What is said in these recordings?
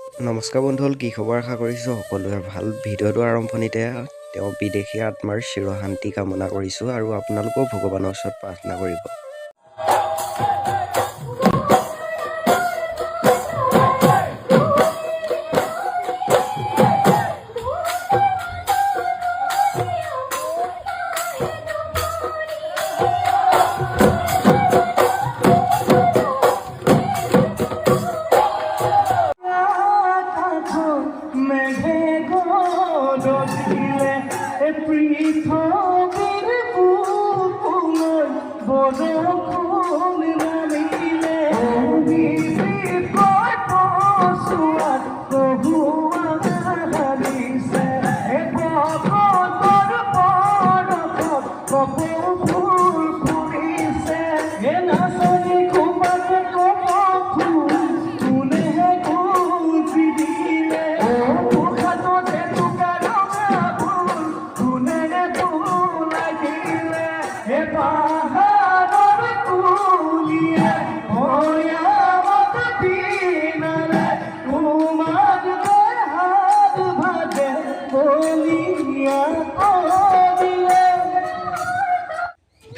নমস্কাৰ বন্ধুসকল, কি খবৰ? আশা কৰিছোঁ সকলোৱে ভাল। ভিডিঅ'টো আৰম্ভণিতে তেওঁ বিদেশী আত্মাৰ চিৰশান্তি কামনা কৰিছোঁ আৰু আপোনালোকেও ভগৱানৰ ওচৰত প্ৰাৰ্থনা কৰিব।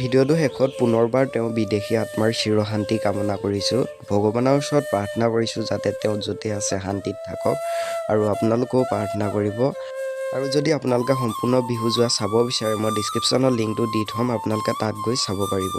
ভিডিঅ'টো শেষত পুনৰবাৰ তেওঁ বিদেশী আত্মাৰ চিৰশান্তি কামনা কৰিছোঁ। ভগৱানৰ ওচৰত প্ৰাৰ্থনা কৰিছোঁ যাতে তেওঁ য'তে আছে শান্তিত থাকক আৰু আপোনালোকেও প্ৰাৰ্থনা কৰিব। আৰু যদি আপোনালোকে সম্পূৰ্ণ বিহু যোৱা চাব বিচাৰে, মই ডিছক্ৰিপশ্যনত লিংকটো দি থ'ম, আপোনালোকে তাত গৈ চাব পাৰিব।